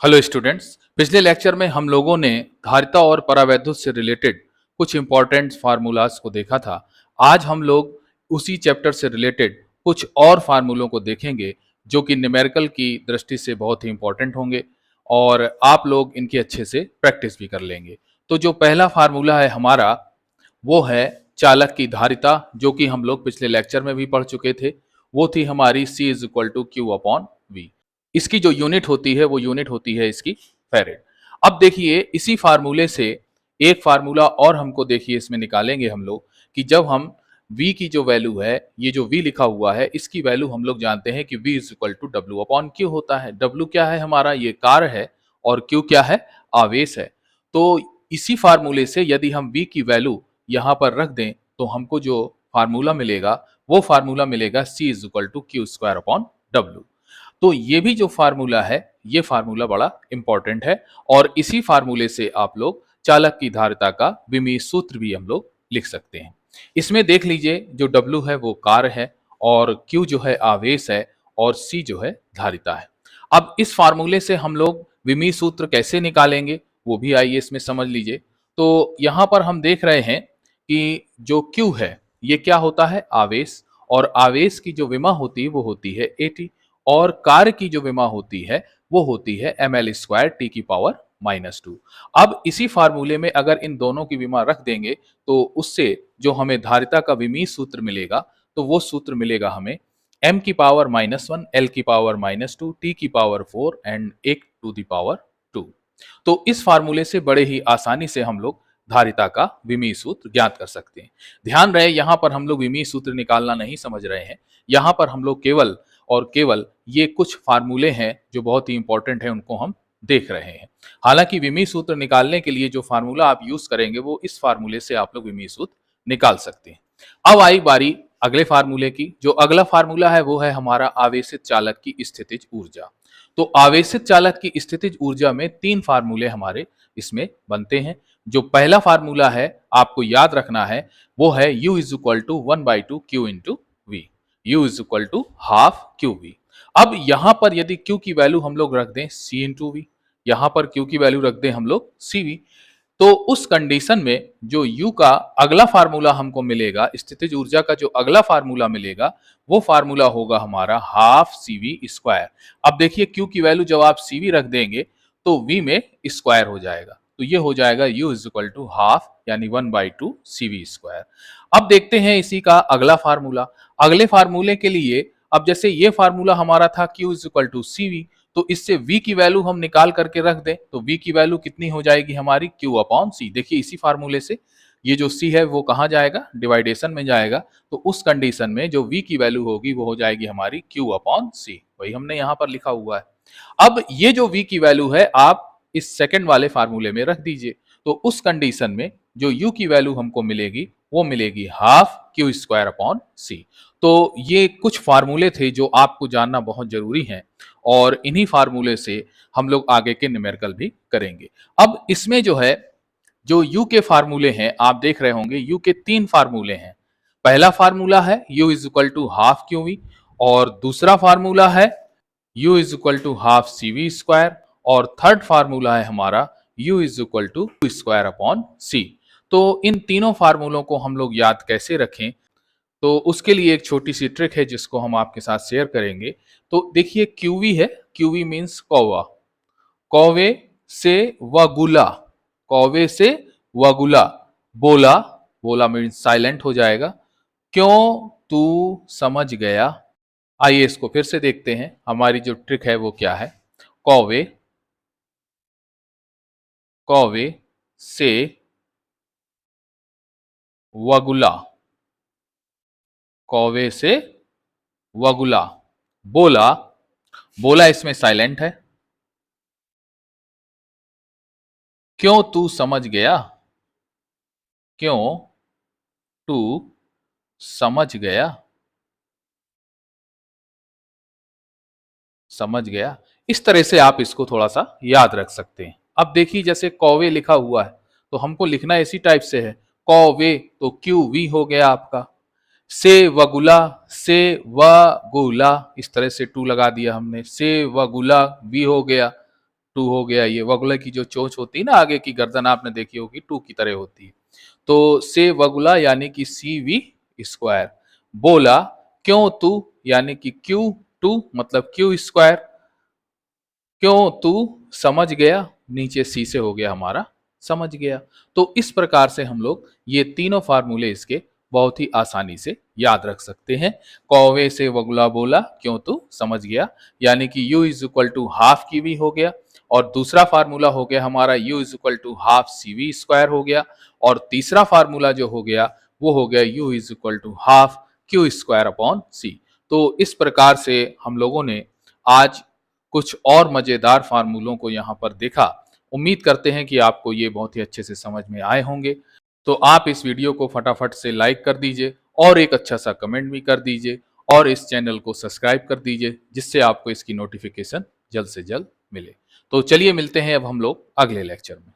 Hello students. पिछले lecture में हम लोगों ने धारिता और परावैद्युत से रिलेटेड कुछ इंपॉर्टेंट फार्मूलाज को देखा था। आज हम लोग उसी चैप्टर से रिलेटेड कुछ और फार्मूलों को देखेंगे जो कि न्यूमेरिकल की दृष्टि से बहुत ही इंपॉर्टेंट होंगे और आप लोग इनकी अच्छे से प्रैक्टिस भी कर लेंगे। तो जो पहला फार्मूला है हमारा वो है चालक की धारिता, जो कि हम लोग पिछले लेक्चर में भी पढ़ चुके थे। वो थी हमारी C is equal to Q upon V. इसकी जो यूनिट होती है वो यूनिट होती है इसकी फैरेड। अब देखिए इसी फार्मूले से एक फार्मूला और हमको देखिए इसमें निकालेंगे हम लोग कि जब हम V की जो वैल्यू है, ये जो V लिखा हुआ है इसकी वैल्यू हम लोग जानते हैं कि V is equal to W upon Q होता है। W क्या है हमारा, ये कार्य है, और Q क्या है, आवेश है। तो इसी फार्मूले से यदि हम V की वैल्यू यहाँ पर रख दें तो हमको जो फार्मूला मिलेगा वो फार्मूला मिलेगा C is equal to Q square upon W. तो ये भी जो फार्मूला है ये फार्मूला बड़ा इंपॉर्टेंट है और इसी फार्मूले से आप लोग चालक की धारिता का विमीय सूत्र भी हम लोग लिख सकते हैं। इसमें देख लीजिए जो W है वो कार्य है और Q जो है आवेश है और C जो है धारिता है। अब इस फार्मूले से हम लोग विमीय सूत्र कैसे निकालेंगे वो भी आइए इसमें समझ लीजिए। तो यहाँ पर हम देख रहे हैं कि जो Q है ये क्या होता है, आवेश, और आवेश की जो विमा होती है वो होती है AT, और कार्य की जो विमा होती है वो होती है ml स्क्वायर टी की पावर -2। अब इसी फार्मूले में अगर इन दोनों की विमा रख देंगे तो उससे जो हमें धारिता का विमीय सूत्र मिलेगा तो वो सूत्र मिलेगा हमें m की पावर -1, l की पावर -2, t की power 4 and 1 to the power 2। तो इस फार्मूले से बड़े ही आसानी से हम लोग धारिता का विमीय सूत्र ज्ञात कर सकते हैं। ध्यान रहे यहाँ पर हम लोग विमीय सूत्र निकालना नहीं समझ रहे हैं, यहाँ पर हम लोग केवल और केवल ये कुछ फार्मूले हैं जो बहुत ही इंपॉर्टेंट है उनको हम देख रहे हैं। हालांकि विमीय सूत्र निकालने के लिए जो फार्मूला आप यूज करेंगे वो इस फार्मूले से आप लोग विमीय सूत्र निकाल सकते हैं। अब आई बारी अगले फार्मूले की। जो अगला फार्मूला है वो है हमारा आवेशित चालक की स्थितिज ऊर्जा। तो आवेशित चालक की स्थितिज ऊर्जा में तीन फार्मूले हमारे इसमें बनते हैं। जो पहला फार्मूला है आपको याद रखना है वो है U is equal to 1/2 Q into V। U is equal to half Q V. अब यहां पर यदि Q की वैल्यू हम लोग रख दें C इंटू वी, यहां पर Q की वैल्यू रख दें हम लोग CV, तो उस कंडीशन में जो U का अगला फार्मूला हमको मिलेगा, स्थितिज ऊर्जा का जो अगला फार्मूला मिलेगा वो फार्मूला होगा हमारा हाफ CV स्क्वायर। अब देखिए Q की वैल्यू जब आप CV रख देंगे तो V में स्क्वायर हो जाएगा, तो ये हो जाएगा U is equal to half यानी 1/2 CV स्क्वायर। अब देखते हैं इसी का अगला फार्मूला। अगले फार्मूले के लिए अब जैसे ये फार्मूला हमारा था Q is equal to CV, तो इससे V की वैल्यू हम निकाल करके रख दें तो V की वैल्यू कितनी हो जाएगी हमारी, Q अपॉन C। देखिए इसी फार्मूले से ये जो C है वो कहाँ जाएगा, डिवाइडेशन में जाएगा, तो उस कंडीशन में जो V की वैल्यू होगी वो हो जाएगी हमारी Q अपॉन C। वही हमने यहाँ पर लिखा हुआ है। अब ये जो V की वैल्यू है आप इस सेकंड वाले फार्मूले में रख दीजिए, तो उस कंडीशन में जो U की वैल्यू हमको मिलेगी वो मिलेगी half Q square upon C। तो ये कुछ फार्मूले थे जो आपको जानना बहुत जरूरी है और इन्हीं फार्मूले से हम लोग आगे के न्यूमेरिकल भी करेंगे। अब इसमें जो है जो U के फार्मूले हैं आप देख रहे होंगे, U के तीन फार्मूले हैं। पहला फार्मूला है U is equal to half QV, और दूसरा फार्मूला है U is equal to half CV square, और थर्ड फार्मूला है हमारा U is equal to square upon C। तो इन तीनों फार्मूलों को हम लोग याद कैसे रखें, तो उसके लिए एक छोटी सी ट्रिक है जिसको हम आपके साथ शेयर करेंगे। तो देखिए QV है, QV मीन्स कौवा, कौवे से वगुला, कौवे से वगुला, बोला, बोला मीन्स साइलेंट हो जाएगा, क्यों तू समझ गया। आइए इसको फिर से देखते हैं, हमारी जो ट्रिक है वो क्या है। कौवे, कौवे से वगुला, कौवे से वगुला, बोला, बोला इसमें साइलेंट है, क्यों तू समझ गया, क्यों तू समझ गया, समझ गया। इस तरह से आप इसको थोड़ा सा याद रख सकते हैं। अब देखिए जैसे कौवे लिखा हुआ है तो हमको लिखना इसी टाइप से है, कौवे तो क्यू वी हो गया आपका, से वगुला, से वगुला, इस तरह से टू लगा दिया हमने, से वगुला वी हो गया, टू हो गया, ये वगुला की जो चोंच होती है ना आगे की गर्दन आपने देखी होगी टू की तरह होती है। तो से वगुला यानी कि CV स्क्वायर। बोला क्यों तू यानी कि क्यू टू मतलब क्यू स्क्वायर। क्यों तू समझ गया, नीचे सी से हो गया हमारा समझ गया। तो इस प्रकार से हम लोग ये तीनों फार्मूले इसके बहुत ही आसानी से याद रख सकते हैं। कौवे से वगुला बोला क्यों तू समझ गया, यानी कि u is equal to half की हो गया। और दूसरा फार्मूला हो गया हमारा u is equal to half CV square हो गया। और तीसरा फार्मूला जो हो गया वो हो गया u is equal to half q square upon c. तो इस प्रकार से हम लोगों ने आज कुछ और मजेदार फार्मूलों को यहाँ पर देखा। उम्मीद करते हैं कि आपको ये बहुत ही अच्छे से समझ में आए होंगे। तो आप इस वीडियो को फटाफट से लाइक कर दीजिए और एक अच्छा सा कमेंट भी कर दीजिए और इस चैनल को सब्सक्राइब कर दीजिए, जिससे आपको इसकी नोटिफिकेशन जल्द से जल्द मिले। तो चलिए मिलते हैं अब हम लोग अगले लेक्चर में।